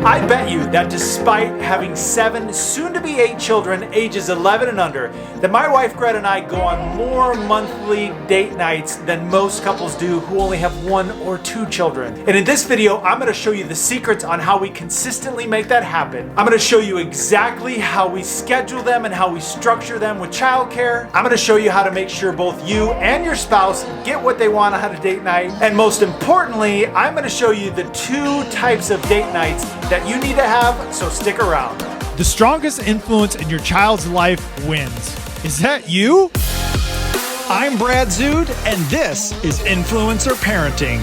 I bet you that despite having 7, soon to be 8 children, ages 11 and under, that my wife Greta and I go on more monthly date nights than most couples do who only have 1 or 2 children. And in this video, I'm going to show you the secrets on how we consistently make that happen. I'm going to show you exactly how we schedule them and how we structure them with childcare. I'm going to show you how to make sure both you and your spouse get what they want on a date night. And most importantly, I'm going to show you the 2 types of date nights that you need to have, so stick around. The strongest influence in your child's life wins. Is that you? I'm Brad Zood, and this is Influencer Parenting.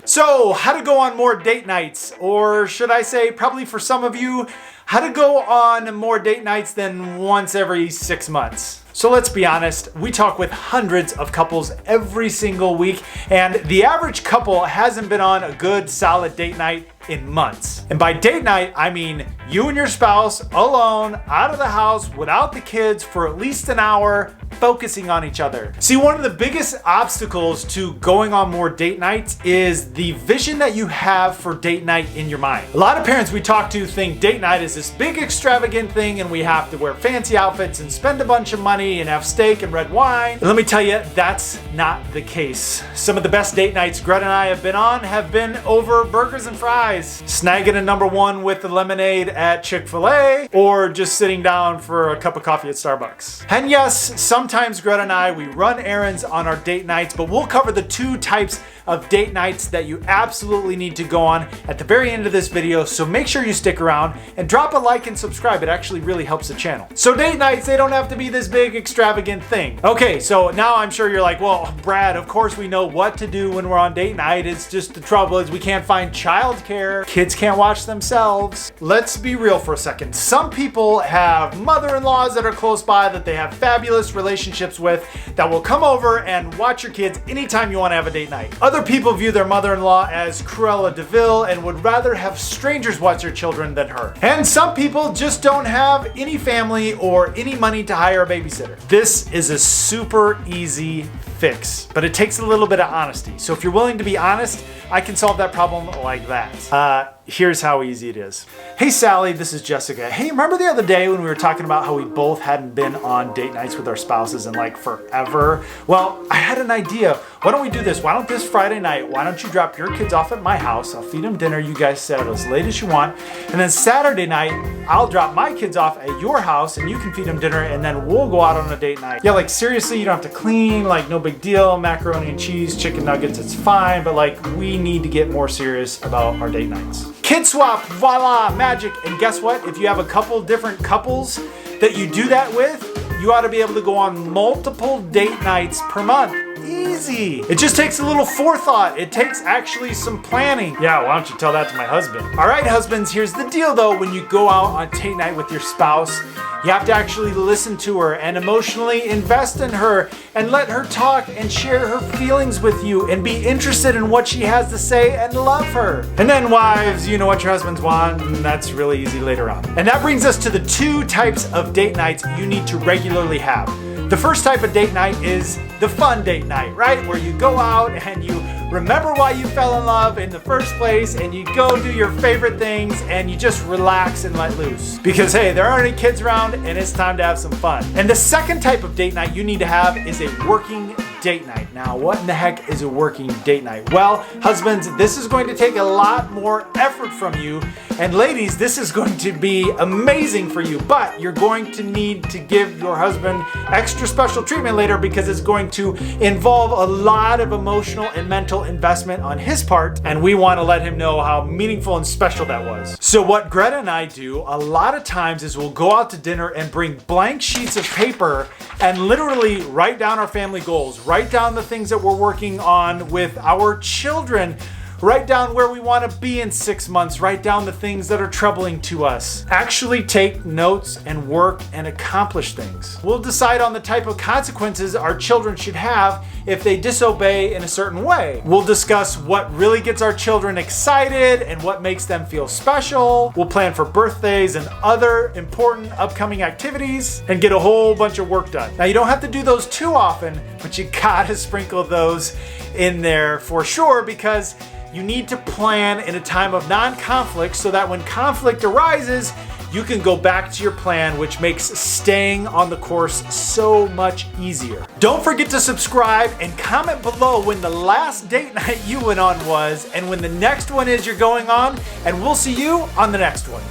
So, how to go on more date nights, or should I say, probably for some of you, how to go on more date nights than once every 6 months. So let's be honest, we talk with hundreds of couples every single week, and the average couple hasn't been on a good solid date night in months. And by date night, I mean you and your spouse alone, out of the house, without the kids for at least an hour, focusing on each other. See, one of the biggest obstacles to going on more date nights is the vision that you have for date night in your mind. A lot of parents we talk to think date night is this big extravagant thing and we have to wear fancy outfits and spend a bunch of money and have steak and red wine. And let me tell you, that's not the case. Some of the best date nights Greta and I have been on have been over burgers and fries, snagging a #1 with the lemonade at Chick-fil-A, or just sitting down for a cup of coffee at Starbucks. And yes, sometimes Greta and I, we run errands on our date nights, but we'll cover the 2 types of date nights that you absolutely need to go on at the very end of this video, so make sure you stick around and drop a like and subscribe. It actually really helps the channel. So date nights, they don't have to be this big extravagant thing. Okay, so now I'm sure you're like, well, Brad, of course we know what to do when we're on date night. It's just the trouble is we can't find childcare. Kids can't watch themselves. Let's be real for a second. Some people have mother-in-laws that are close by that they have fabulous relationships with that will come over and watch your kids anytime you want to have a date night. Other people view their mother-in-law as Cruella de Vil and would rather have strangers watch their children than her. And some people just don't have any family or any money to hire a babysitter. This is a super easy fix, but it takes a little bit of honesty. So if you're willing to be honest, I can solve that problem like that. Here's how easy it is. Hey Sally, this is Jessica. Hey, remember the other day when we were talking about how we both hadn't been on date nights with our spouses in like forever? Well, I had an idea. Why don't we do this? Why don't this Friday night, why don't you drop your kids off at my house? I'll feed them dinner. You guys stay out as late as you want. And then Saturday night, I'll drop my kids off at your house and you can feed them dinner and then we'll go out on a date night. Yeah, like seriously, you don't have to clean, like no big deal. Macaroni and cheese, chicken nuggets, it's fine. But like we need to get more serious about our date nights. Kid swap, voila, magic. And guess what? If you have a couple different couples that you do that with, you ought to be able to go on multiple date nights per month. Easy. It just takes a little forethought. It takes actually some planning. Yeah, why don't you tell that to my husband? All right, husbands, here's the deal though. When you go out on date night with your spouse, you have to actually listen to her and emotionally invest in her and let her talk and share her feelings with you and be interested in what she has to say and love her. And then wives, you know what your husbands want, and that's really easy later on. And that brings us to the 2 types of date nights you need to regularly have. The first type of date night is the fun date night, right? Where you go out and you remember why you fell in love in the first place and you go do your favorite things and you just relax and let loose. Because hey, there aren't any kids around and it's time to have some fun. And the second type of date night you need to have is a working date night. Now, what in the heck is a working date night? Well, husbands, this is going to take a lot more effort from you. And ladies, this is going to be amazing for you, but you're going to need to give your husband extra special treatment later because it's going to involve a lot of emotional and mental investment on his part, and we want to let him know how meaningful and special that was. So what Greta and I do a lot of times is we'll go out to dinner and bring blank sheets of paper and literally write down our family goals, write down the things that we're working on with our children, write down where we want to be in 6 months, write down the things that are troubling to us. Actually take notes and work and accomplish things. We'll decide on the type of consequences our children should have if they disobey in a certain way. We'll discuss what really gets our children excited and what makes them feel special. We'll plan for birthdays and other important upcoming activities and get a whole bunch of work done. Now, you don't have to do those too often, but you gotta sprinkle those in there for sure, because you need to plan in a time of non-conflict so that when conflict arises, you can go back to your plan, which makes staying on the course so much easier. Don't forget to subscribe and comment below when the last date night you went on was and when the next one is you're going on, and we'll see you on the next one.